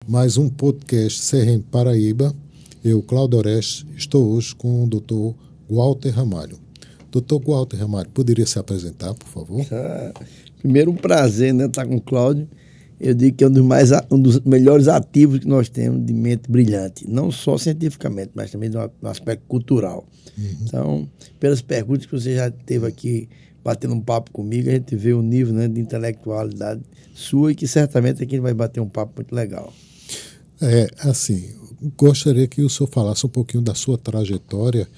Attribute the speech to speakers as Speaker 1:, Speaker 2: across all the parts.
Speaker 1: mais um podcast CRM Paraíba. Eu, Cláudio Oreste, estou hoje com o Dr. Walter Ramalho. Dr. Walter Ramalho, poderia se apresentar, por favor?
Speaker 2: Primeiro, um prazer, né, estar com o Cláudio. Eu digo que é um dos melhores ativos que nós temos de mente brilhante, não só cientificamente, mas também no aspecto cultural. Então, pelas perguntas que você já teve aqui, batendo um papo comigo, a gente vê o nível, né, de intelectualidade sua e que certamente aqui vai bater um papo muito legal.
Speaker 1: Gostaria que o senhor falasse um pouquinho da sua trajetória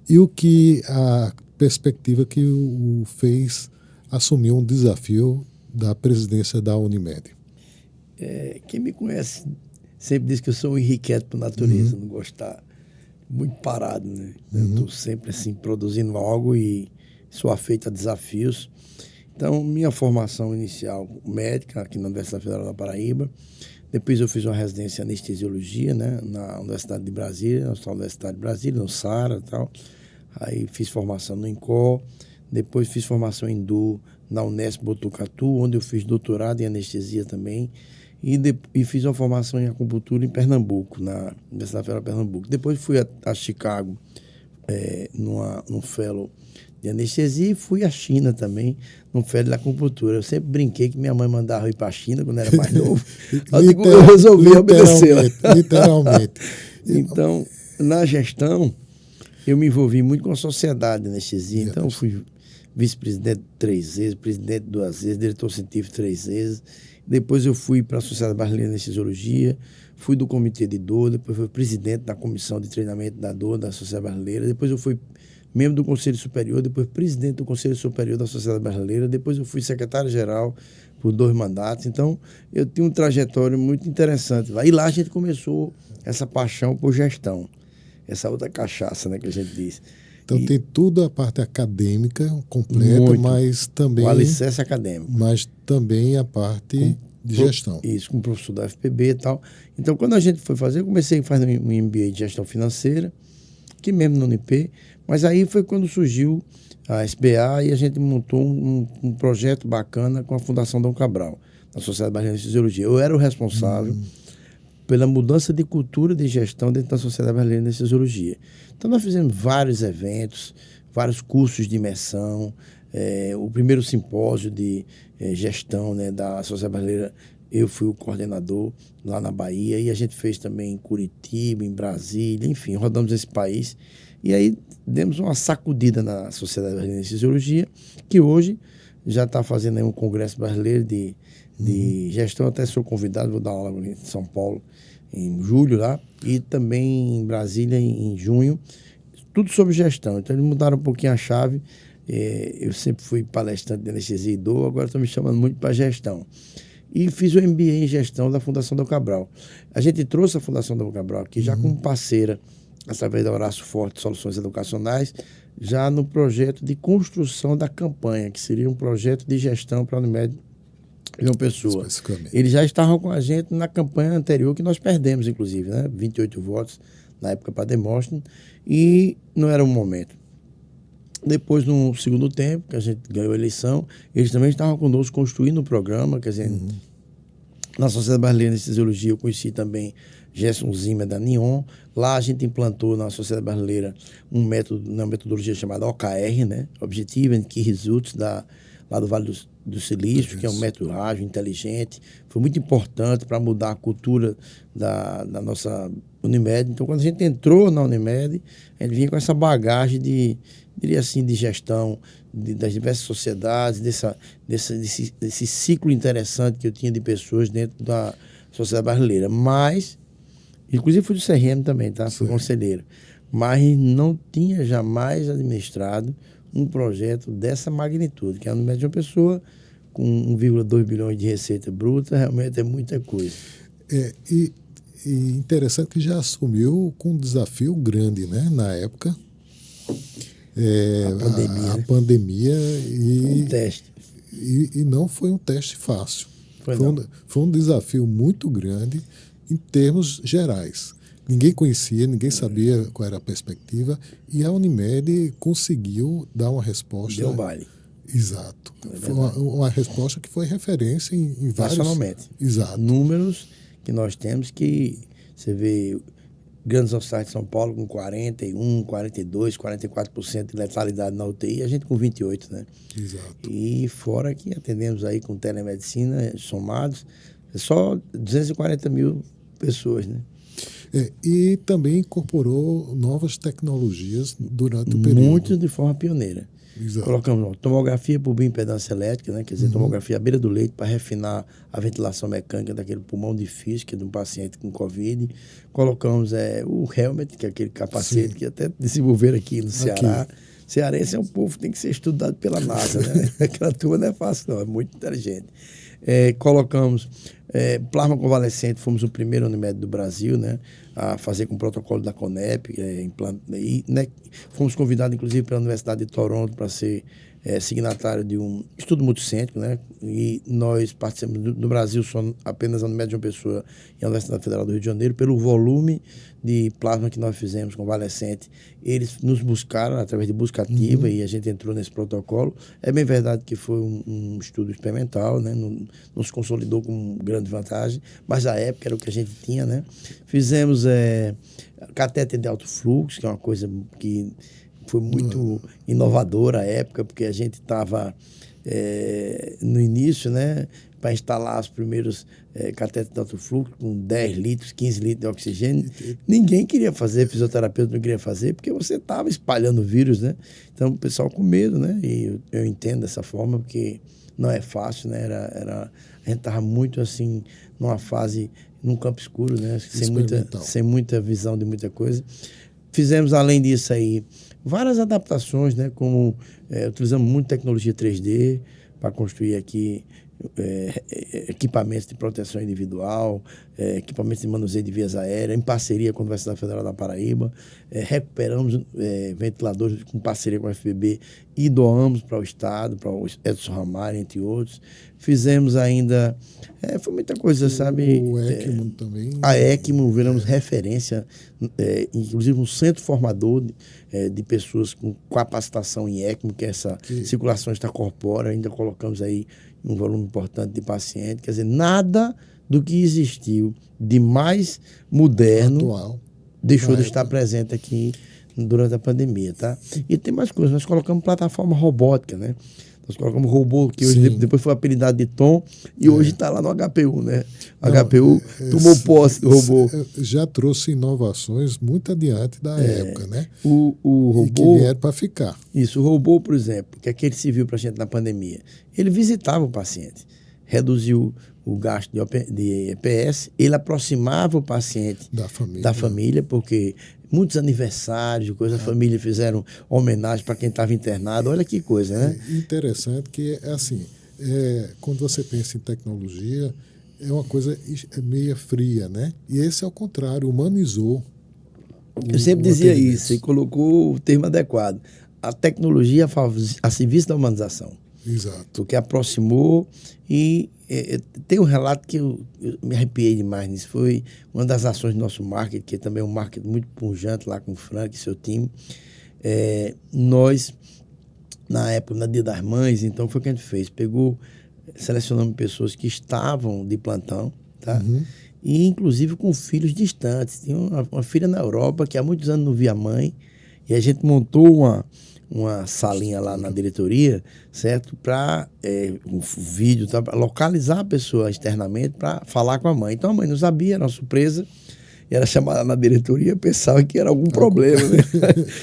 Speaker 1: e a perspectiva que o fez assumir um desafio da presidência da Unimed.
Speaker 2: Quem me conhece sempre diz que eu sou um irrequieto por natureza, não gosto de estar muito parado, né? Eu estou sempre assim produzindo algo e sou afeito a desafios. Então, minha formação inicial médica aqui na Universidade Federal da Paraíba. Depois eu fiz uma residência em anestesiologia, né, na Universidade de Brasília, na Universidade de Brasília, no SARA e tal. Aí fiz formação no INCOR. Depois fiz formação em DU na Unesp Botucatu, onde eu fiz doutorado em anestesia também. E fiz uma formação em acupuntura em Pernambuco, na Universidade Federal de Pernambuco. Depois fui a Chicago, num fellow de anestesia, e fui à China também, num fellow de acupuntura. Eu sempre brinquei que minha mãe mandava eu ir para a China quando era mais novo. Eu resolvi obedecê-la.
Speaker 1: Literalmente.
Speaker 2: Então, na gestão, eu me envolvi muito com a sociedade de anestesia. Então, eu fui vice-presidente 3 vezes, presidente 2 vezes, diretor científico 3 vezes. Depois eu fui para a Sociedade Brasileira de Anestesiologia, fui do Comitê de Dor, depois fui presidente da Comissão de Treinamento da Dor da Sociedade Brasileira, depois eu fui membro do Conselho Superior, depois presidente do Conselho Superior da Sociedade Brasileira, depois eu fui secretário-geral por 2 mandatos. Então, eu tinha um trajetório muito interessante. E lá a gente começou essa paixão por gestão, essa outra cachaça, né, que a gente diz.
Speaker 1: Então tem tudo a parte acadêmica completa,
Speaker 2: muito,
Speaker 1: mas também...
Speaker 2: o alicerce acadêmico.
Speaker 1: Mas também a parte de gestão.
Speaker 2: Isso, com o professor da FPB e tal. Então, quando a gente foi fazer, eu comecei a fazer um MBA de gestão financeira, que mesmo no UNIP, mas aí foi quando surgiu a SBA e a gente montou um projeto bacana com a Fundação Dom Cabral, na Sociedade Brasileira de Anestesiologia. Eu era o responsável pela mudança de cultura de gestão dentro da Sociedade Brasileira de Anestesiologia. Então, nós fizemos vários eventos, vários cursos de imersão, o primeiro simpósio de gestão, né, da Sociedade Brasileira, eu fui o coordenador lá na Bahia, e a gente fez também em Curitiba, em Brasília, enfim, rodamos esse país. E aí demos uma sacudida na Sociedade Brasileira de Anestesiologia, que hoje já está fazendo aí um congresso brasileiro de gestão. Até sou convidado, vou dar aula em São Paulo em julho lá, e também em Brasília em junho, tudo sobre gestão. Então eles mudaram um pouquinho a chave. Eu sempre fui palestrante de anestesia e dor, agora estou me chamando muito para gestão. E fiz o MBA em gestão da Fundação Dom Cabral. A gente trouxe a Fundação Dom Cabral aqui já como parceira, através da Horácio Forte Soluções Educacionais, já no projeto de construção da campanha, que seria um projeto de gestão para a Unimed João Pessoa. Eles já estavam com a gente na campanha anterior, que nós perdemos, inclusive, né? 28 votos na época para Demóstenes, e não era um momento. Depois, no segundo tempo, que a gente ganhou a eleição, eles também estavam conosco construindo o programa, quer dizer, na Sociedade Brasileira de Anestesiologia eu conheci também Gerson Zimmer da NION. Lá a gente implantou na Sociedade Brasileira uma metodologia chamada OKR, né? Objective and Key Results, lá do Vale do Silício, que é um método ágil, inteligente. Foi muito importante para mudar a cultura da nossa Unimed. Então, quando a gente entrou na Unimed, a gente vinha com essa bagagem diria assim, de gestão das diversas sociedades, desse ciclo interessante que eu tinha de pessoas dentro da Sociedade Brasileira. Mas, inclusive fui do CRM também, tá? Fui conselheiro. Mas não tinha jamais administrado um projeto dessa magnitude, que é a Unimed de uma pessoa com 1,2 bilhões de receita bruta, realmente é muita coisa.
Speaker 1: E interessante que já assumiu com um desafio grande, né, na época. A pandemia
Speaker 2: e um teste.
Speaker 1: E não foi um teste fácil. Foi um desafio muito grande em termos gerais. Ninguém conhecia, ninguém sabia qual era a perspectiva, e a Unimed conseguiu dar uma resposta.
Speaker 2: Deu baile.
Speaker 1: Exato. Foi uma resposta que foi referência em vários...
Speaker 2: Nacionalmente.
Speaker 1: Exato.
Speaker 2: Números que nós temos, que você vê grandes hospitais de São Paulo com 41, 42, 44% de letalidade na UTI, a gente com 28%, né?
Speaker 1: Exato.
Speaker 2: E fora que atendemos aí com telemedicina, somados, só 240 mil pessoas, né?
Speaker 1: E também incorporou novas tecnologias durante o período.
Speaker 2: Muito de forma pioneira.
Speaker 1: Exato.
Speaker 2: Colocamos tomografia por bioimpedância elétrica, né? Quer dizer, tomografia à beira do leito para refinar a ventilação mecânica daquele pulmão difícil, que é de um paciente com Covid. Colocamos o helmet, que é aquele capacete que até desenvolveram aqui no Ceará. Cearense é um povo que tem que ser estudado pela NASA, né? Aquela turma não é fácil, não, é muito inteligente. Colocamos plasma convalescente, fomos o primeiro Unimed do Brasil, né, a fazer com o protocolo da CONEP, né, fomos convidados inclusive pela Universidade de Toronto para ser signatário de um estudo multicêntrico, né, e nós participamos do Brasil, só apenas a Unimed de João Pessoa e a Universidade Federal do Rio de Janeiro, pelo volume de plasma que nós fizemos convalescente. Eles nos buscaram através de busca ativa e a gente entrou nesse protocolo. É bem verdade que foi um estudo experimental, né? Nos consolidou com grande vantagem, mas à época era o que a gente tinha, né? Fizemos catéter de alto fluxo, que é uma coisa que foi muito inovadora à época, porque a gente estava no início, né? Para instalar os primeiros catéteres de alto fluxo com 10 litros, 15 litros de oxigênio. Ninguém queria fazer, fisioterapeuta não queria fazer, porque você estava espalhando o vírus, né? Então, o pessoal com medo, né? E eu entendo dessa forma, porque não é fácil, né? A gente estava muito, assim, numa fase, num campo escuro, né? Sem muita visão de muita coisa. Fizemos, além disso aí, várias adaptações, né? Como utilizamos muito tecnologia 3D para construir aqui equipamentos de proteção individual, equipamentos de manuseio de vias aéreas, em parceria com a Universidade Federal da Paraíba. Recuperamos ventiladores com parceria com a FBB e doamos para o Estado, para o Edson Ramalho, entre outros. Fizemos ainda... foi muita coisa, sabe?
Speaker 1: O ECMO também.
Speaker 2: A ECMO, viramos referência, inclusive um centro formador de pessoas com capacitação em ECMO, que essa circulação extracorpórea, ainda colocamos aí um volume importante de pacientes. Quer dizer, nada do que existiu de mais moderno
Speaker 1: atual
Speaker 2: deixou de estar presente aqui durante a pandemia, tá? E tem mais coisas. Nós colocamos plataforma robótica, né? Nós colocamos robô, que hoje depois foi apelidado de Tom, e hoje está lá no HPU, né? HPU tomou posse do robô.
Speaker 1: Já trouxe inovações muito adiante da época, né?
Speaker 2: O robô...
Speaker 1: E que vieram para ficar.
Speaker 2: Isso, o robô, por exemplo, que é aquele que se viu para a gente na pandemia, ele visitava o paciente, reduziu o gasto de EPS, ele aproximava o paciente da família, porque muitos aniversários, a família fizeram homenagem para quem estava internado. Olha que coisa, né?
Speaker 1: Interessante que é assim, quando você pensa em tecnologia, é uma coisa meio fria, né? E esse é o contrário, humanizou.
Speaker 2: Eu sempre dizia isso e colocou o termo adequado. A tecnologia a serviço da humanização.
Speaker 1: Exato.
Speaker 2: Porque aproximou e tem um relato que eu me arrepiei demais nisso. Foi uma das ações do nosso marketing, que também é um marketing muito pujante lá com o Frank e seu time. Nós, na época, no Dia das Mães, então foi o que a gente fez. Selecionamos pessoas que estavam de plantão, tá? E inclusive com filhos distantes. Tinha uma filha na Europa que há muitos anos não via a mãe, e a gente montou uma salinha lá na diretoria, certo? Para um vídeo, tá? Pra localizar a pessoa externamente para falar com a mãe. Então a mãe não sabia, era uma surpresa, e era chamada na diretoria, pensava que era algum problema, né?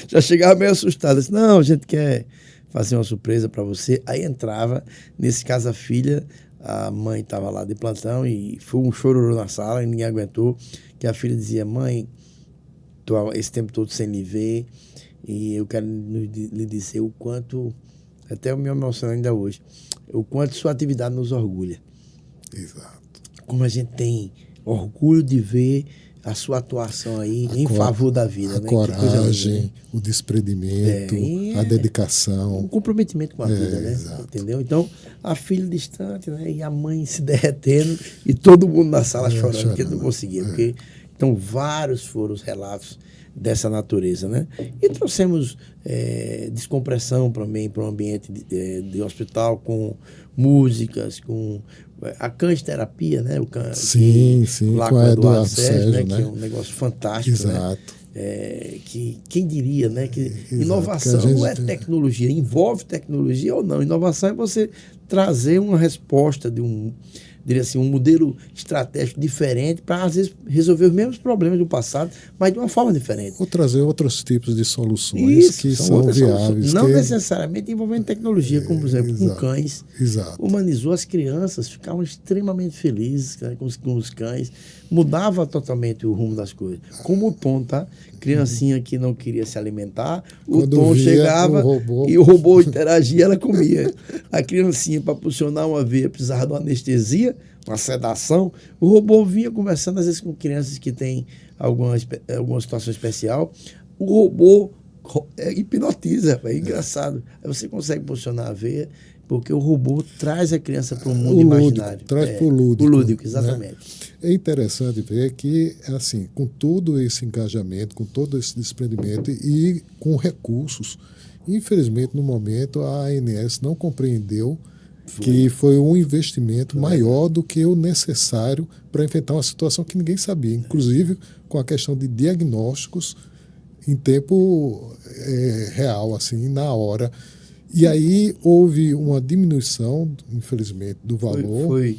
Speaker 2: Já chegava meio assustada, disse, não, a gente quer fazer uma surpresa para você. Aí entrava, nesse caso a filha, a mãe estava lá de plantão e foi um chororô na sala e ninguém aguentou, que a filha dizia, mãe, tô esse tempo todo sem lhe ver, e eu quero lhe dizer o quanto, até eu me emociono ainda hoje, o quanto sua atividade nos orgulha.
Speaker 1: Exato.
Speaker 2: Como a gente tem orgulho de ver a sua atuação aí em favor da vida.
Speaker 1: A coragem, o desprendimento, a dedicação.
Speaker 2: O comprometimento com a vida, né?
Speaker 1: Exato.
Speaker 2: Entendeu? Então, a filha distante, né? E a mãe se derretendo e todo mundo na sala chorando, porque não conseguia. Então, vários foram os relatos dessa natureza, né? E trouxemos descompressão também para o ambiente de hospital, com músicas, com a cães-terapia, né?
Speaker 1: Sim,
Speaker 2: lá
Speaker 1: com
Speaker 2: com
Speaker 1: a
Speaker 2: o
Speaker 1: Eduardo
Speaker 2: Eduardo Sérgio, né?
Speaker 1: Sérgio,
Speaker 2: Que é
Speaker 1: né?
Speaker 2: um negócio fantástico,
Speaker 1: Exato.
Speaker 2: né? Que quem diria, né? Que
Speaker 1: Exato. Que a
Speaker 2: inovação não é
Speaker 1: gente,
Speaker 2: tecnologia, envolve tecnologia ou não. Inovação é você trazer uma resposta diria assim, um modelo estratégico diferente para, às vezes, resolver os mesmos problemas do passado, mas de uma forma diferente.
Speaker 1: ou trazer outros tipos de soluções
Speaker 2: Isso,
Speaker 1: que
Speaker 2: são
Speaker 1: são
Speaker 2: outras soluções.
Speaker 1: viáveis.
Speaker 2: Não
Speaker 1: Que,
Speaker 2: necessariamente envolvendo tecnologia, como, por exemplo, com
Speaker 1: exato,
Speaker 2: cães.
Speaker 1: exato.
Speaker 2: Humanizou as crianças, ficavam extremamente felizes, né, com os cães. Mudava totalmente o rumo das coisas. Como o Tom, tá? Criancinha que não queria se alimentar, o
Speaker 1: Quando
Speaker 2: Tom
Speaker 1: via o
Speaker 2: chegava
Speaker 1: robô.
Speaker 2: e o robô interagia, ela comia. A criancinha, para funcionar uma veia, precisava de uma anestesia, uma sedação. O robô vinha conversando, às vezes, com crianças que têm alguma situação especial. O robô hipnotiza, é engraçado. Aí você consegue posicionar a veia, porque o robô traz a criança para um mundo
Speaker 1: O lúdico,
Speaker 2: imaginário.
Speaker 1: traz para o
Speaker 2: O
Speaker 1: lúdico.
Speaker 2: lúdico,
Speaker 1: Né?
Speaker 2: exatamente.
Speaker 1: É interessante ver que, assim, com todo esse engajamento, com todo esse desprendimento e com recursos, infelizmente, no momento, a ANS não compreendeu que foi um investimento maior do que o necessário para enfrentar uma situação que ninguém sabia, inclusive com a questão de diagnósticos em tempo real, assim, na hora. E aí houve uma diminuição, infelizmente, do valor.
Speaker 2: Foi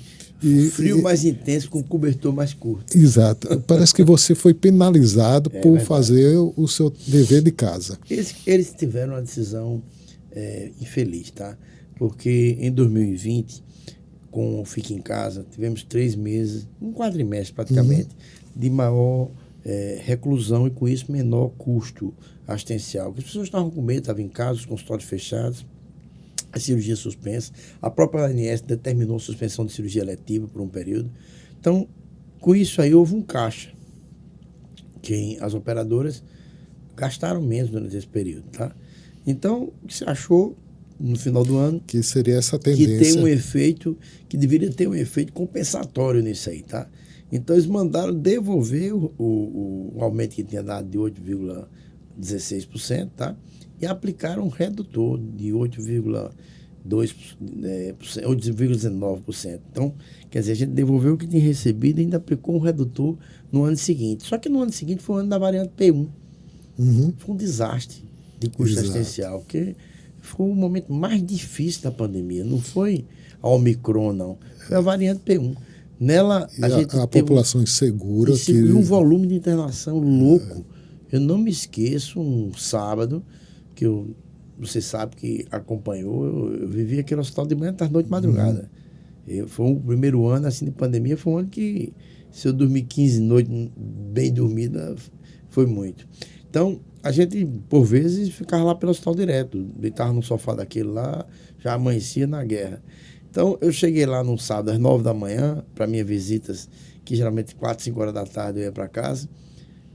Speaker 2: frio mais intenso com cobertor mais curto.
Speaker 1: Exato. Parece que você foi penalizado por verdade. Fazer o seu dever de casa.
Speaker 2: Eles tiveram uma decisão infeliz, tá? Porque em 2020, com o Fique em Casa, tivemos 3 meses, um quadrimestre praticamente, de maior reclusão e com isso menor custo assistencial. As pessoas estavam com medo, estavam em casa, os consultórios fechados, a cirurgia suspensa. A própria ANS determinou a suspensão de cirurgia eletiva por um período. Então, com isso aí houve um caixa, que as operadoras gastaram menos durante esse período, tá? Então, o que se achou no final do ano
Speaker 1: que seria essa tendência,
Speaker 2: que tem um efeito, que deveria ter um efeito compensatório nisso aí, tá? Então eles mandaram devolver o aumento que tinha dado de 8,16%, tá? E aplicaram um redutor de 8,19%. Então, quer dizer, a gente devolveu o que tinha recebido e ainda aplicou um redutor no ano seguinte. Só que no ano seguinte foi o ano da variante P1. Foi um desastre de custo assistencial, porque foi o momento mais difícil da pandemia. Não foi a Omicron, não. Foi a variante P1. Nela,
Speaker 1: a população insegura.
Speaker 2: E um volume de internação louco. Eu não me esqueço, um sábado, que você sabe que acompanhou, eu vivi aquele hospital de manhã, tarde, noite, madrugada. Foi o primeiro ano assim, de pandemia, foi um ano que, se eu dormir 15 noites bem dormida, foi muito. Então, a gente, por vezes, ficava lá pelo hospital direto, deitava no sofá daquele lá, já amanhecia na guerra. Então, eu cheguei lá no sábado, às 9 da manhã, para minhas visitas, que geralmente 4, 5 horas da tarde eu ia para casa.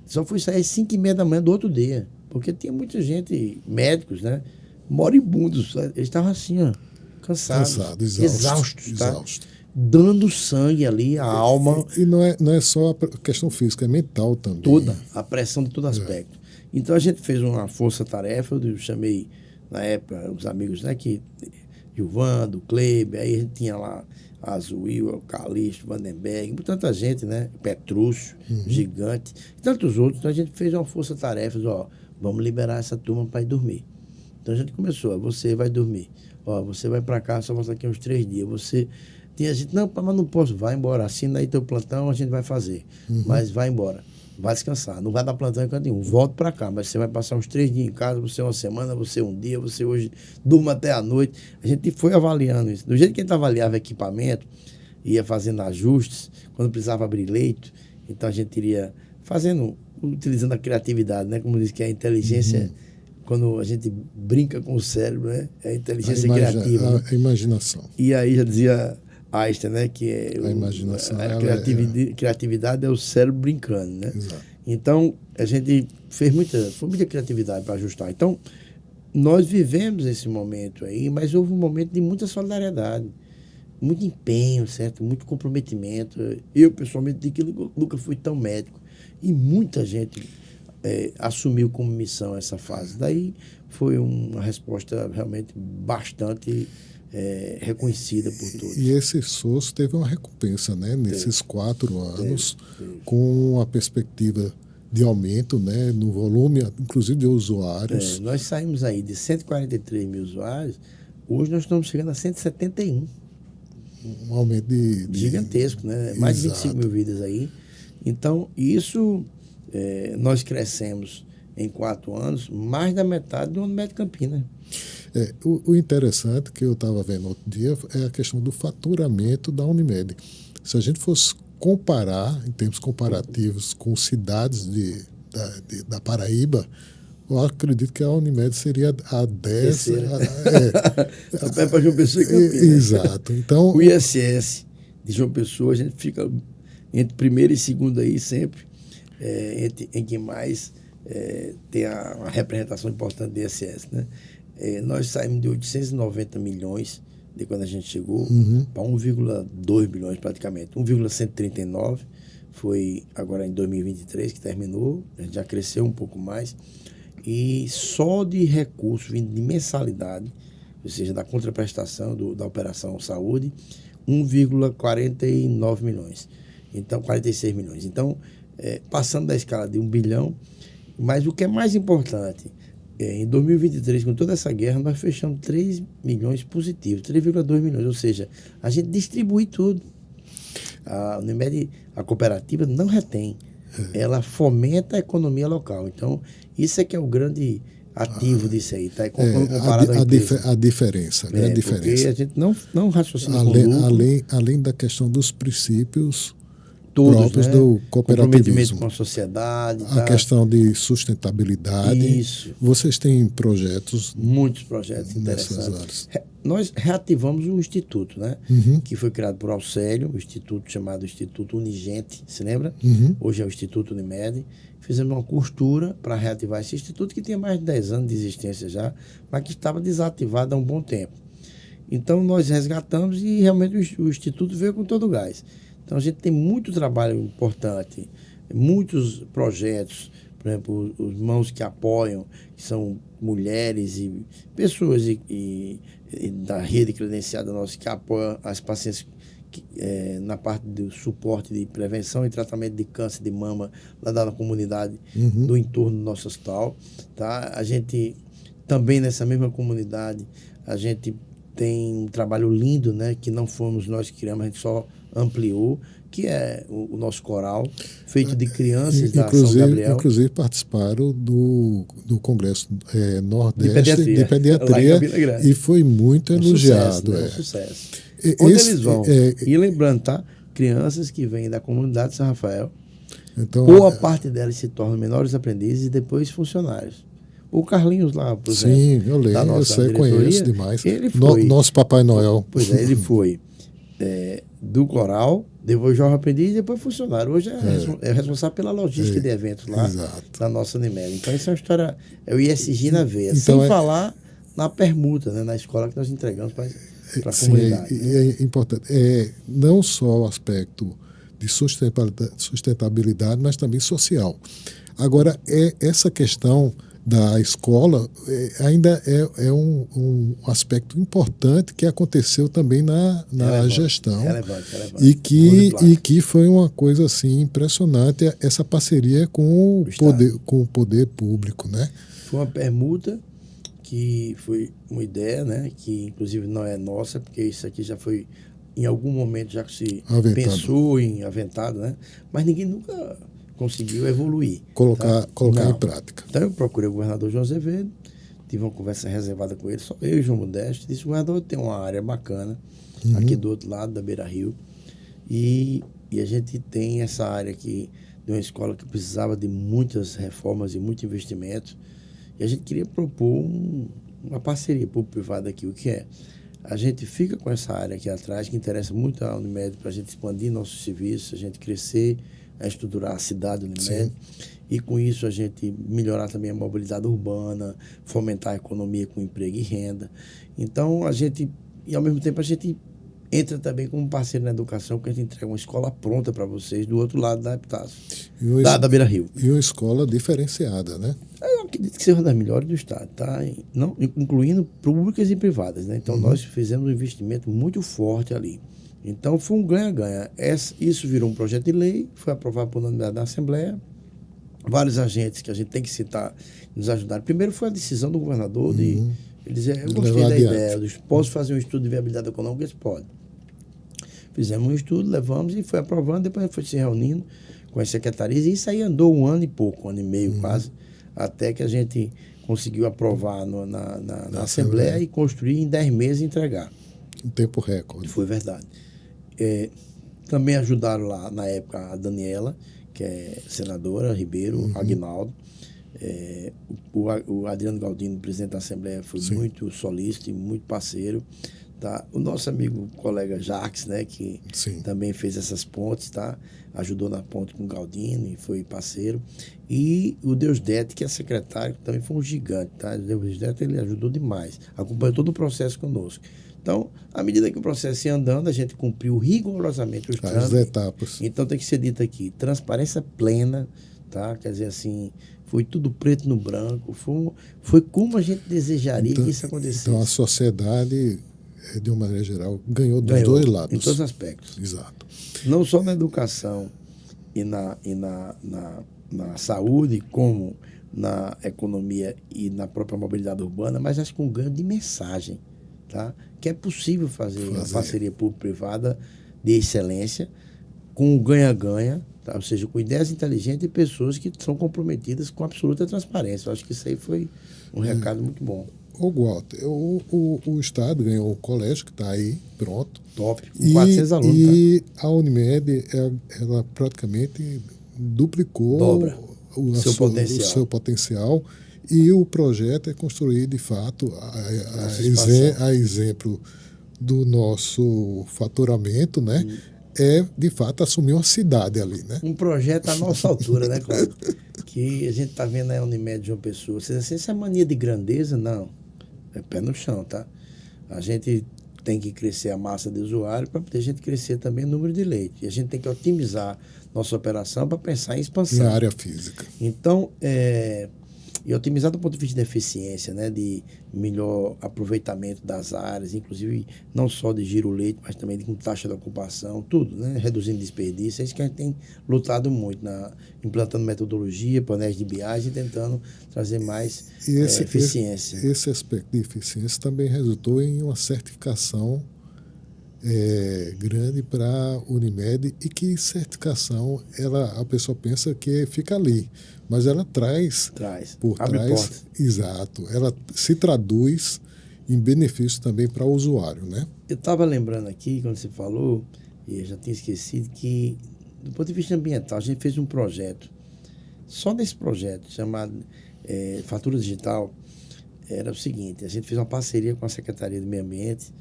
Speaker 2: Só fui sair às 5h30 da manhã do outro dia, porque tinha muita gente, médicos, né? Moribundos. Eles estavam assim, ó, cansados, exaustos, tá?
Speaker 1: Exausto.
Speaker 2: Dando sangue ali, a alma.
Speaker 1: E não é só a questão física, é mental também.
Speaker 2: Toda, a pressão de todo aspecto. Então, a gente fez uma força-tarefa, eu chamei, na época, os amigos, né, que Gilvando, Kleber, aí a gente tinha lá a Azuil, o Calixto, Vandenberg, tanta gente, né? Petrúcio, Gigante, e tantos outros. Então a gente fez uma força-tarefa, ó, vamos liberar essa turma para ir dormir. Então a gente começou, você vai dormir, ó, você vai para cá, só volta daqui uns 3 dias. Você tinha gente, não, mas não posso, vai embora, assina aí teu plantão, a gente vai fazer, mas vai embora. Vai descansar, não vai dar plantão em canto nenhum, volta para cá, mas você vai passar uns 3 dias em casa, você uma semana, você um dia, você hoje durma até a noite. A gente foi avaliando isso. Do jeito que a gente avaliava equipamento, ia fazendo ajustes, quando precisava abrir leito, então a gente iria utilizando a criatividade, né? Como diz que é a inteligência, quando a gente brinca com o cérebro, né? É a inteligência criativa.
Speaker 1: Né? A imaginação.
Speaker 2: E aí já dizia Einstein, né? Que é
Speaker 1: a imaginação.
Speaker 2: A criatividade é o cérebro brincando, né?
Speaker 1: Exato.
Speaker 2: Então, a gente foi muita criatividade para ajustar. Então, nós vivemos esse momento aí, mas houve um momento de muita solidariedade, muito empenho, certo? Muito comprometimento. Eu, pessoalmente, digo que nunca fui tão médico. E muita gente assumiu como missão essa fase. Daí foi uma resposta realmente bastante reconhecida por todos.
Speaker 1: E esse SOS teve uma recompensa, né, nesses 4 anos, com a perspectiva de aumento, né, no volume, inclusive de usuários.
Speaker 2: Nós saímos aí de 143 mil usuários, hoje nós estamos chegando a 171.
Speaker 1: Um aumento
Speaker 2: gigantesco, né? Mais de 25 mil vidas aí. Então, isso, nós crescemos em 4 anos, mais da metade do Unimed Campinas.
Speaker 1: O interessante que eu estava vendo outro dia é a questão do faturamento da Unimed. Se a gente fosse comparar, em termos comparativos, com cidades da Paraíba, eu acredito que a Unimed seria a 10.
Speaker 2: A pé para João Pessoa e Campinas.
Speaker 1: Exato. Então,
Speaker 2: o ISS de João Pessoa, a gente fica entre primeiro e segundo aí sempre, em que mais tem uma representação importante do ISS, né? Nós saímos de 890 milhões de quando a gente chegou para 1,2 bilhões praticamente. 1,139 foi agora em 2023 que terminou, a gente já cresceu um pouco mais. E só de recurso vindo de mensalidade, ou seja, da contraprestação da Operação Saúde, 1,49 milhões. Então, 46 milhões. Então, passando da escala de 1 bilhão, mas o que é mais importante, em 2023, com toda essa guerra, nós fechamos 3 milhões positivos, 3,2 milhões, ou seja, a gente distribui tudo. A Unimed, a cooperativa, não retém. Ela fomenta a economia local. Então, isso é que é o grande ativo disso aí, tá? Comparado
Speaker 1: a diferença, a grande diferença.
Speaker 2: Porque a gente não raciocina
Speaker 1: além da questão dos princípios
Speaker 2: todos,
Speaker 1: próprios,
Speaker 2: né?
Speaker 1: do cooperativismo.
Speaker 2: Comprometimento com a sociedade.
Speaker 1: A questão de sustentabilidade.
Speaker 2: Isso.
Speaker 1: Vocês têm projetos?
Speaker 2: Muitos projetos interessantes. Nós reativamos o Instituto, né? Que foi criado por Alcélio, o Instituto chamado Instituto Unigente, se lembra? Hoje é o Instituto Unimed. Fizemos uma costura para reativar esse instituto, que tinha mais de 10 anos de existência já, mas que estava desativado há um bom tempo. Então, nós resgatamos e realmente o Instituto veio com todo o gás. Então, a gente tem muito trabalho importante, muitos projetos, por exemplo, os mãos que apoiam, que são mulheres e pessoas e da rede credenciada nossa que apoiam as pacientes na parte do suporte de prevenção e tratamento de câncer de mama lá da comunidade do entorno do nosso hospital. Tá? A gente também nessa mesma comunidade, a gente tem um trabalho lindo, né, que não fomos nós que criamos, a gente só ampliou, que é o nosso coral, feito de crianças da São Gabriel.
Speaker 1: Inclusive participaram do Congresso Nordeste de Pediatria e foi muito elogiado.
Speaker 2: Sucesso. Onde eles vão? E lembrando, tá? Crianças que vêm da comunidade de São Rafael, então, boa parte delas se tornam menores aprendizes e depois funcionários. O Carlinhos lá, por exemplo.
Speaker 1: Sim, eu lembro, eu sei, conheço demais.
Speaker 2: Ele foi,
Speaker 1: nosso Papai Noel.
Speaker 2: Pois é, ele foi do coral, depois jovem aprendiz e depois funcionário. Hoje é responsável pela logística de eventos lá da nossa Unimed. Então, essa é uma história, é o ISG na veia. Então, sem falar na permuta, né, na escola que nós entregamos para a comunidade.
Speaker 1: É importante. Não só o aspecto de sustentabilidade, mas também social. Agora, essa questão da escola ainda é um aspecto importante que aconteceu também na gestão.
Speaker 2: Relevante.
Speaker 1: E que foi uma coisa assim impressionante, essa parceria com o poder público, né?
Speaker 2: Foi uma permuta que foi uma ideia, né, que inclusive não é nossa, porque isso aqui já foi em algum momento já se pensou em aventado, né? Mas ninguém nunca conseguiu evoluir.
Speaker 1: Colocar em prática.
Speaker 2: Então eu procurei o governador João Azevedo, tive uma conversa reservada com ele, só eu e João Modesto, disse: o governador tem uma área bacana aqui do outro lado da Beira Rio, e a gente tem essa área aqui de uma escola que precisava de muitas reformas e muito investimento, e a gente queria propor uma parceria público-privada aqui. O que é? A gente fica com essa área aqui atrás, que interessa muito à Unimed, para a gente expandir nossos serviços, a gente crescer, a estruturar a cidade Unimed. E com isso a gente melhorar também a mobilidade urbana, fomentar a economia com emprego e renda. Então, e ao mesmo tempo a gente entra também como parceiro na educação, que a gente entrega uma escola pronta para vocês do outro lado da Epitácio, da Beira Rio.
Speaker 1: E uma escola diferenciada, né?
Speaker 2: Eu acredito que seja uma das melhores do estado, tá? Não, incluindo públicas e privadas, né? Então, nós fizemos um investimento muito forte ali. Então, foi um ganha-ganha. Isso virou um projeto de lei, foi aprovado por unanimidade da Assembleia. Vários agentes que a gente tem que citar nos ajudaram. Primeiro foi a decisão do governador de... Ele dizia, eu gostei da ideia, posso fazer um estudo de viabilidade econômica? Eles podem. Fizemos um estudo, levamos e foi aprovando, depois foi se reunindo com as secretarias, e isso aí andou 1 ano e pouco, 1 ano e meio quase, até que a gente conseguiu aprovar na Assembleia e construir em 10 meses e entregar.
Speaker 1: Em tempo recorde.
Speaker 2: Foi verdade. Também ajudaram lá, na época, a Daniela, que é senadora, Ribeiro, Aguinaldo. O Adriano Galdino, presidente da Assembleia, foi muito solícito e muito parceiro. Tá? O nosso amigo, colega Jacques, né, que também fez essas pontes, tá? Ajudou na ponte com o Galdino e foi parceiro. E o Deusdete, que é secretário, também foi um gigante. Tá? O Deusdete, ele ajudou demais, acompanhou todo o processo conosco. Então, à medida que o processo ia andando, a gente cumpriu rigorosamente os trâmites. As etapas. Então, tem que ser dito aqui, transparência plena, tá? Quer dizer assim, foi tudo preto no branco, foi como a gente desejaria que isso acontecesse.
Speaker 1: Então, a sociedade, de uma maneira geral, ganhou dos dois lados.
Speaker 2: Em todos os aspectos.
Speaker 1: Exato.
Speaker 2: Não só na educação e na saúde, como na economia e na própria mobilidade urbana, mas acho que um ganho de mensagem, tá? Que é possível fazer uma parceria público-privada de excelência, com ganha-ganha, tá? Ou seja, com ideias inteligentes e pessoas que são comprometidas com absoluta transparência. Eu acho que isso aí foi um recado muito bom.
Speaker 1: Ô, Walter, o Estado ganhou o colégio, que está aí, pronto.
Speaker 2: Top, com 400 alunos.
Speaker 1: E a Unimed, ela praticamente duplicou o seu potencial. E o projeto é construir, de fato, a exemplo do nosso faturamento, né? De fato, assumir uma cidade ali, né?
Speaker 2: Um projeto à nossa altura, né, Cláudio? Que a gente está vendo aí a Unimed de João Pessoa. Você diz assim, essa mania de grandeza, não. É pé no chão, tá? A gente tem que crescer a massa de usuário para poder a gente crescer também o número de leitos. E a gente tem que otimizar nossa operação para pensar em expansão.
Speaker 1: Na área física.
Speaker 2: Então, e otimizar do ponto de vista de eficiência, né, de melhor aproveitamento das áreas, inclusive não só de giro leito, mas também com taxa de ocupação, tudo, né, reduzindo desperdício. É isso que a gente tem lutado muito, implantando metodologia, painéis de BIAs e tentando trazer mais eficiência.
Speaker 1: Esse aspecto de eficiência também resultou em uma certificação grande para a Unimed, e que certificação, a pessoa pensa que fica ali, mas ela traz por trás, exato, ela se traduz em benefício também para o usuário, né?
Speaker 2: Eu estava lembrando aqui, quando você falou, e eu já tinha esquecido, que do ponto de vista ambiental, a gente fez um projeto, só nesse projeto, chamado Fatura Digital, era o seguinte, a gente fez uma parceria com a Secretaria do Meio Ambiente,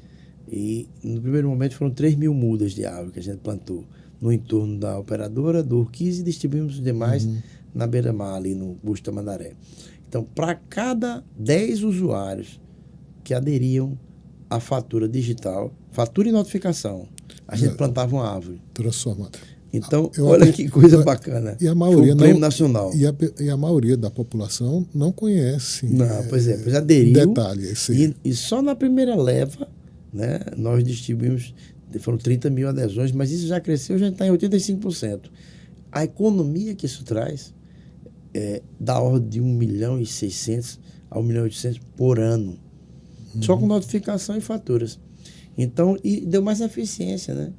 Speaker 2: e no primeiro momento foram 3.000 mudas de árvore que a gente plantou no entorno da operadora, do Urquiza, e distribuímos os demais na beira-mar, ali no Busto Tamandaré. Então, para cada 10 usuários que aderiam à fatura digital, fatura e notificação, a gente plantava uma árvore.
Speaker 1: Transformada.
Speaker 2: Então, olha que coisa bacana.
Speaker 1: E a maioria
Speaker 2: foi um prêmio nacional.
Speaker 1: E a maioria da população não conhece.
Speaker 2: Pois aderiu.
Speaker 1: Detalhe,
Speaker 2: e só na primeira leva, né, nós distribuímos, foram 30 mil adesões, mas isso já cresceu, já está em 85%. A economia que isso traz da ordem de 1.600.000 a 1.800.000 por ano, só com notificação e faturas. Então, e deu mais eficiência, né?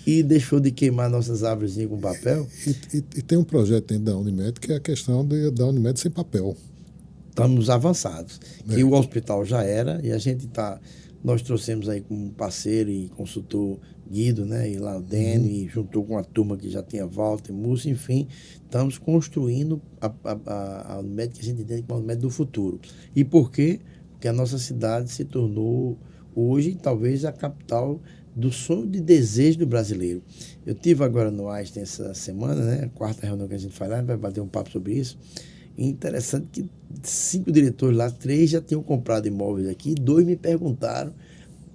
Speaker 2: E deixou de queimar nossas árvores com papel.
Speaker 1: E tem um projeto dentro da Unimed, que é a questão da Unimed sem papel.
Speaker 2: Estamos avançados. Que o hospital já era, e a gente nós trouxemos aí como parceiro e consultor Guido, né, e lá o Dênio, e juntou com a turma que já tinha Walter, Múcio, enfim, estamos construindo a Unimed que a gente entende como a Unimed do futuro. E por quê? Porque a nossa cidade se tornou hoje talvez a capital do sonho de desejo do brasileiro. Eu estive agora no Einstein essa semana, né, a quarta reunião que a gente faz lá, vai bater um papo sobre isso. E interessante que 5 diretores lá, 3 já tinham comprado imóveis aqui, 2 me perguntaram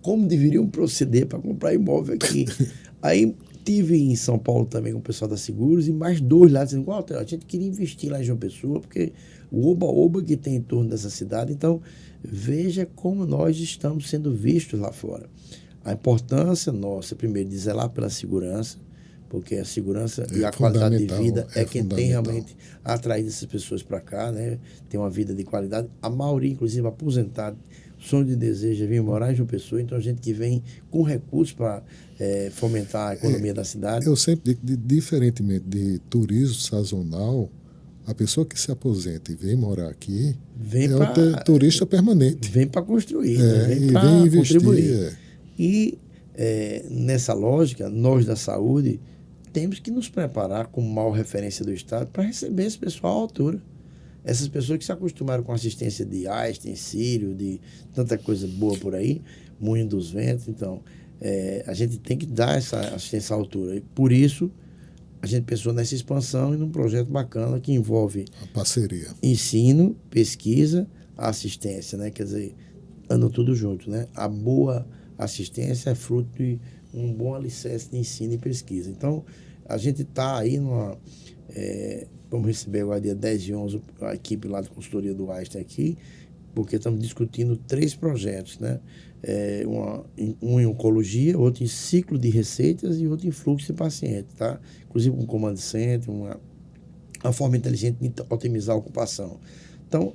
Speaker 2: como deveriam proceder para comprar imóvel aqui. Aí tive em São Paulo também com o pessoal da Seguros e mais 2 lá dizendo, a gente queria investir lá em João Pessoa, porque o oba-oba que tem em torno dessa cidade. Então, veja como nós estamos sendo vistos lá fora. A importância nossa, primeiro, de zelar pela segurança, porque a segurança e a qualidade de vida é quem tem realmente atraído essas pessoas para cá, né? Tem uma vida de qualidade. A maioria, inclusive, aposentado, sonho de desejo é vir morar em João Pessoa. Então, a gente que vem com recursos para fomentar a economia da cidade.
Speaker 1: Eu sempre digo, diferentemente de turismo sazonal, a pessoa que se aposenta e vem morar aqui o turista permanente.
Speaker 2: Vem para construir, né? Vem para contribuir. E nessa lógica, nós da saúde temos que nos preparar como maior referência do Estado para receber esse pessoal à altura. Essas pessoas que se acostumaram com a assistência de Einstein, Sírio, de tanta coisa boa por aí, Moinho dos Ventos. Então, a gente tem que dar essa assistência à altura. E por isso, a gente pensou nessa expansão e num projeto bacana que envolve
Speaker 1: a parceria,
Speaker 2: ensino, pesquisa, assistência, né? Quer dizer, andam tudo junto, né? A boa assistência é fruto de um bom alicerce de ensino e pesquisa. Então, a gente está aí vamos receber agora dia 10 e 11 a equipe lá da consultoria do Einstein aqui, porque estamos discutindo 3 projetos, né? Um em oncologia, outro em ciclo de receitas e outro em fluxo de paciente, tá? Inclusive com command center, uma forma inteligente de otimizar a ocupação. Então,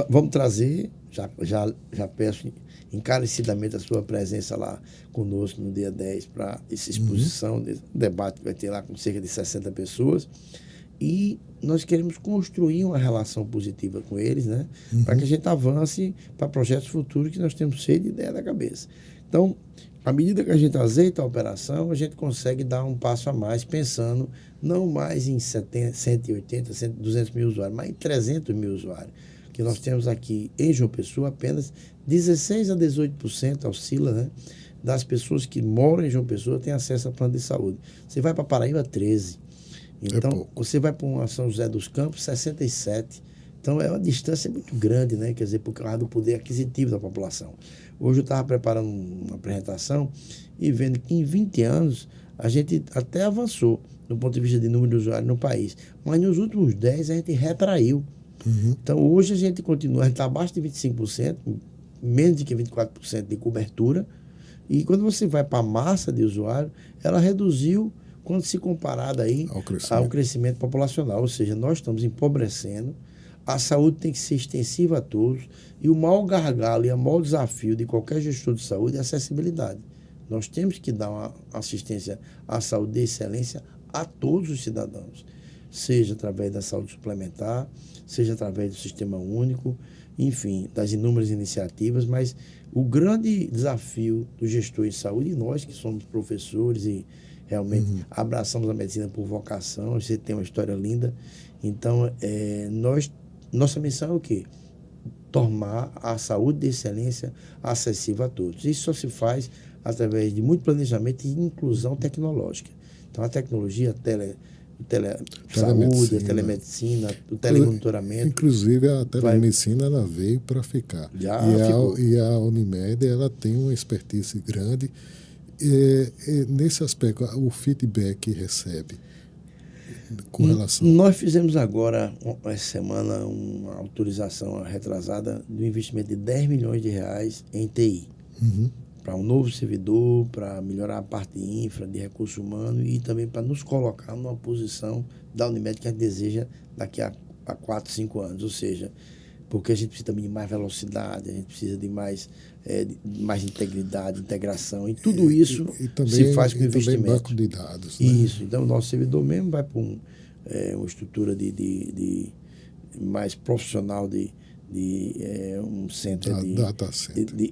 Speaker 2: vamos trazer, já peço encarecidamente a sua presença lá conosco no dia 10 para essa exposição, debate que vai ter lá com cerca de 60 pessoas. E nós queremos construir uma relação positiva com eles, né? Para que a gente avance para projetos futuros que nós temos cheio de ideia da cabeça. Então, à medida que a gente azeita a operação, a gente consegue dar um passo a mais, pensando não mais em 180, 200 mil usuários, mas em 300 mil usuários. Que nós temos aqui em João Pessoa apenas 16% a 18% oscila, né? Das pessoas que moram em João Pessoa têm acesso a plano de saúde. Você vai para Paraíba, 13%. Então, você vai para uma São José dos Campos, 67%. Então, é uma distância muito grande, né? Quer dizer, por causa do poder aquisitivo da população. Hoje eu estava preparando uma apresentação e vendo que em 20 anos a gente até avançou do ponto de vista de número de usuários no país. Mas nos últimos 10 a gente retraiu. Então, hoje a gente continua, a gente está abaixo de 25%, menos de que 24% de cobertura. E quando você vai para a massa de usuário, ela reduziu quando se comparado aí ao crescimento populacional. Ou seja, nós estamos empobrecendo, a saúde tem que ser extensiva a todos, e o maior gargalo e o maior desafio de qualquer gestor de saúde é a acessibilidade. Nós temos que dar uma assistência à saúde de excelência a todos os cidadãos, seja através da saúde suplementar, seja através do sistema único, enfim, das inúmeras iniciativas, mas o grande desafio do gestor em saúde, e nós que somos professores e realmente abraçamos a medicina por vocação, você tem uma história linda, então nossa missão é o quê? Tornar a saúde de excelência acessível a todos. Isso só se faz através de muito planejamento e inclusão tecnológica. Então, a tecnologia, saúde, a telemedicina, o telemonitoramento.
Speaker 1: Inclusive, a telemedicina ela veio para ficar. E a Unimed ela tem uma expertise grande. Nesse aspecto, o feedback que recebe com relação...
Speaker 2: Nós fizemos agora, essa semana, uma autorização retrasada do investimento de 10 milhões de reais em TI. Para um novo servidor, para melhorar a parte de infra, de recurso humano e também para nos colocar numa posição da Unimed que a gente deseja daqui a 4, 5 anos. Ou seja, porque a gente precisa também de mais velocidade, a gente precisa de mais integridade, integração, e tudo isso também, se faz com investimento.
Speaker 1: Também banco de dados.
Speaker 2: Isso, então o nosso servidor mesmo vai para uma estrutura de mais profissional um centro de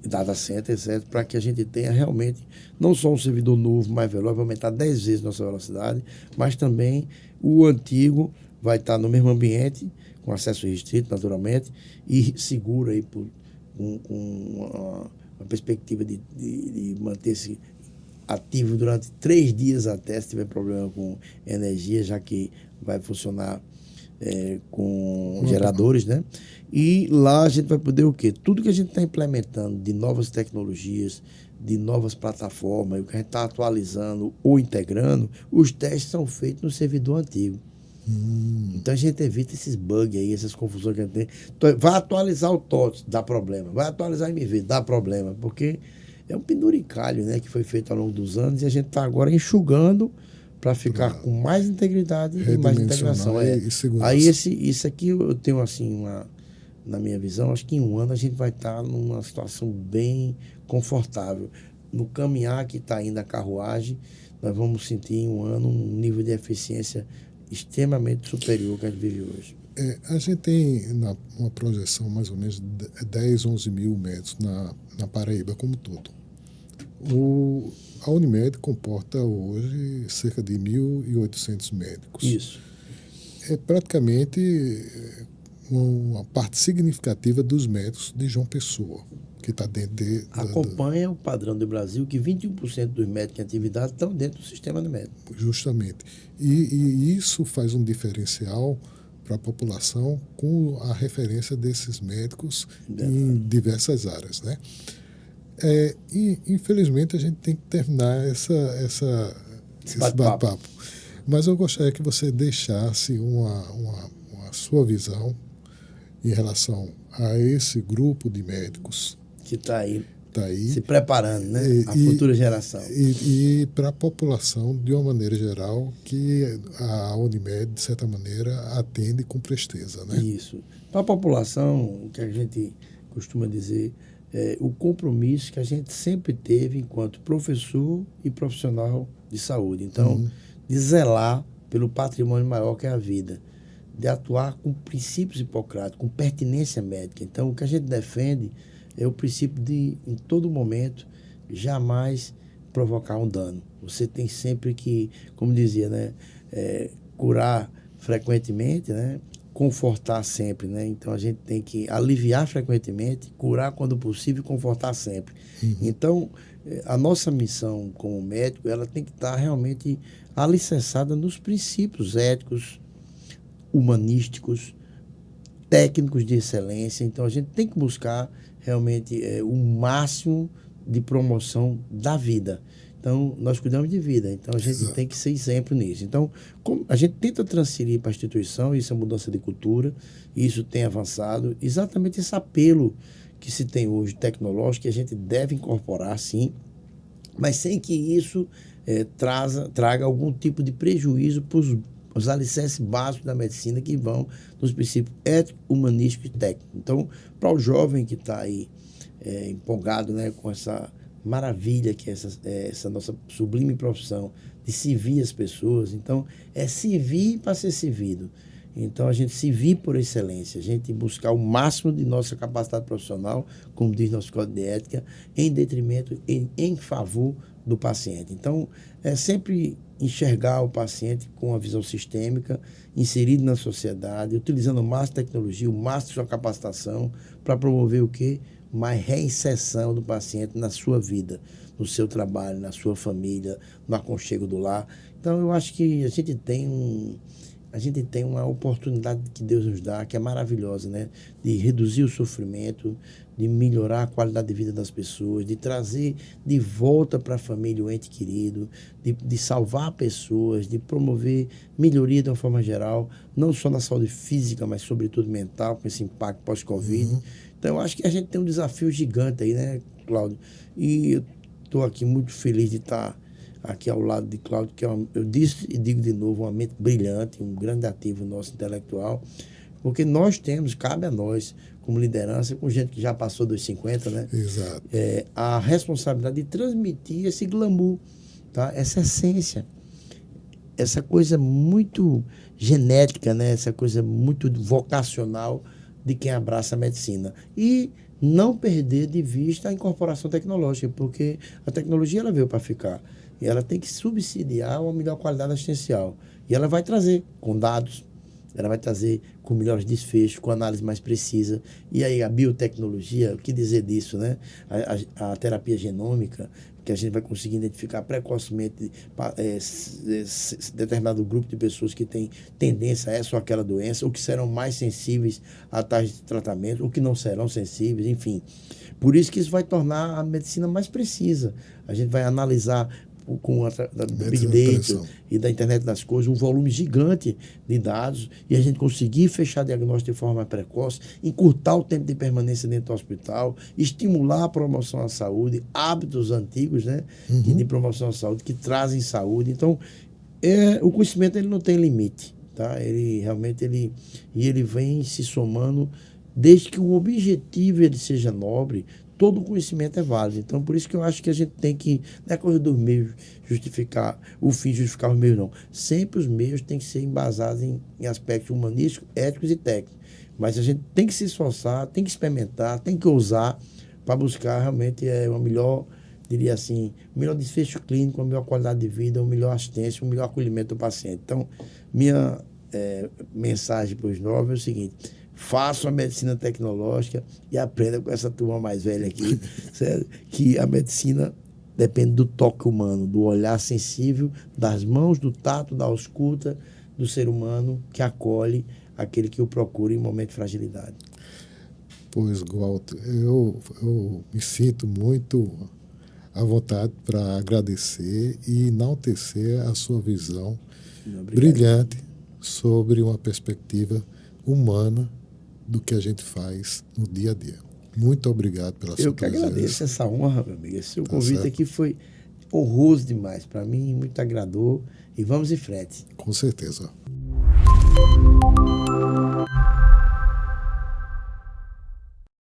Speaker 2: data center, certo? Para que a gente tenha realmente não só um servidor novo, mais veloz, vai aumentar 10 vezes nossa velocidade, mas também o antigo vai estar no mesmo ambiente, com acesso restrito, naturalmente, e seguro aí com uma perspectiva de manter-se ativo durante 3 dias até, se tiver problema com energia, já que vai funcionar com geradores, né? E lá a gente vai poder o quê? Tudo que a gente está implementando de novas tecnologias, de novas plataformas, o que a gente está atualizando ou integrando, os testes são feitos no servidor antigo. Então a gente evita esses bugs aí, essas confusões que a gente tem. Então, vai atualizar o TOTS, dá problema. Vai atualizar o MV, dá problema. Porque é um penduricalho, né, que foi feito ao longo dos anos e a gente está agora enxugando para ficar com mais integridade e mais integração.
Speaker 1: E segurança.
Speaker 2: Aí isso aqui eu tenho assim na minha visão, acho que em um ano a gente vai estar numa situação bem confortável. No caminhar que está indo a carruagem, nós vamos sentir em um ano um nível de eficiência extremamente superior ao que a gente vive hoje.
Speaker 1: A gente tem uma projeção mais ou menos de 10, 11 mil médicos na Paraíba como um todo. A Unimed comporta hoje cerca de 1.800 médicos.
Speaker 2: Isso.
Speaker 1: É praticamente uma parte significativa dos médicos de João Pessoa, que está dentro
Speaker 2: acompanha o padrão do Brasil, que 21% dos médicos em atividade estão dentro do sistema de médico.
Speaker 1: Justamente. E isso faz um diferencial para a população com a referência desses médicos em diversas áreas, né? E, infelizmente, a gente tem que terminar esse bate-papo. Mas eu gostaria que você deixasse uma sua visão em relação a esse grupo de médicos
Speaker 2: que está aí se preparando, né? A futura geração.
Speaker 1: E para a população, de uma maneira geral, que a Unimed, de certa maneira, atende com presteza, né?
Speaker 2: Isso. Para a população, o que a gente costuma dizer é o compromisso que a gente sempre teve enquanto professor e profissional de saúde. Então, de zelar pelo patrimônio maior que é a vida, de atuar com princípios hipocráticos, com pertinência médica. Então, o que a gente defende é o princípio de, em todo momento, jamais provocar um dano. Você tem sempre que, como dizia, né, curar frequentemente, né, confortar sempre, né? Então, a gente tem que aliviar frequentemente, curar quando possível e confortar sempre. Então, a nossa missão como médico, ela tem que estar realmente alicerçada nos princípios éticos, humanísticos, técnicos de excelência. Então, a gente tem que buscar realmente o máximo de promoção da vida. Então, nós cuidamos de vida. Então, a gente tem que ser exemplo nisso. Então, como a gente tenta transferir para a instituição, isso é mudança de cultura, isso tem avançado, exatamente esse apelo que se tem hoje tecnológico, que a gente deve incorporar, sim, mas sem que isso traga algum tipo de prejuízo para os alicerces básicos da medicina, que vão nos princípios éticos, humanísticos e técnicos. Então, para o jovem que está aí empolgado, né, com essa maravilha que é essa nossa sublime profissão de servir as pessoas, então, é servir para ser servido. Então, a gente servir por excelência, a gente buscar o máximo de nossa capacidade profissional, como diz nosso código de ética, em detrimento, em favor do paciente. Então, é sempre enxergar o paciente com uma visão sistêmica, inserido na sociedade, utilizando o máximo de tecnologia, o máximo de sua capacitação, para promover o quê? Mais reinserção do paciente na sua vida, no seu trabalho, na sua família, no aconchego do lar. Então, eu acho que a gente tem uma oportunidade que Deus nos dá, que é maravilhosa, né? De reduzir o sofrimento, de melhorar a qualidade de vida das pessoas, de trazer de volta para a família o ente querido, de salvar pessoas, de promover melhoria de uma forma geral, não só na saúde física, mas sobretudo mental, com esse impacto pós-Covid. Então, eu acho que a gente tem um desafio gigante aí, né, Cláudio? E eu estou aqui muito feliz de estar aqui ao lado de Cláudio, que eu disse e digo de novo, uma mente brilhante, um grande ativo nosso intelectual, porque nós cabe a nós, como liderança, com gente que já passou dos 50, né?
Speaker 1: Exato.
Speaker 2: A responsabilidade de transmitir esse glamour, tá? Essa essência, essa coisa muito genética, né? Essa coisa muito vocacional de quem abraça a medicina. E não perder de vista a incorporação tecnológica, porque a tecnologia ela veio para ficar. E ela tem que subsidiar uma melhor qualidade assistencial. E ela vai trazer com dados ela vai trazer com melhores desfechos, com análise mais precisa. E aí a biotecnologia, o que dizer disso, né? A terapia genômica, que a gente vai conseguir identificar precocemente determinado grupo de pessoas que tem tendência a essa ou aquela doença, ou que serão mais sensíveis a tais de tratamento, ou que não serão sensíveis, enfim. Por isso que isso vai tornar a medicina mais precisa. A gente vai analisar com do Big Data e da internet das coisas, um volume gigante de dados, e a gente conseguir fechar diagnóstico de forma mais precoce, encurtar o tempo de permanência dentro do hospital, estimular a promoção à saúde, hábitos antigos, né, de promoção à saúde, que trazem saúde. Então, o conhecimento ele não tem limite, tá? Ele realmente ele vem se somando, desde que o objetivo ele seja nobre. Todo conhecimento é válido. Então, por isso que eu acho que a gente tem que, não é coisa dos meios justificar, o fim justificar os meios, não. Sempre os meios têm que ser embasados em aspectos humanísticos, éticos e técnicos. Mas a gente tem que se esforçar, tem que experimentar, tem que ousar para buscar realmente uma melhor, diria assim, um melhor desfecho clínico, uma melhor qualidade de vida, uma melhor assistência, um melhor acolhimento do paciente. Então, minha mensagem para os novos é o seguinte: façam a medicina tecnológica e aprenda com essa turma mais velha aqui, certo? Que a medicina depende do toque humano, do olhar sensível, das mãos, do tato, da ausculta do ser humano que acolhe aquele que o procura em momento de fragilidade.
Speaker 1: Pois, Walter, eu me sinto muito à vontade para agradecer e enaltecer a sua visão brilhante sobre uma perspectiva humana do que a gente faz no dia a dia. Muito obrigado pela sua presença.
Speaker 2: Eu que agradeço essa honra, meu amigo. Esse seu convite aqui foi honroso demais. Para mim, muito agradou. E vamos em frente.
Speaker 1: Com certeza.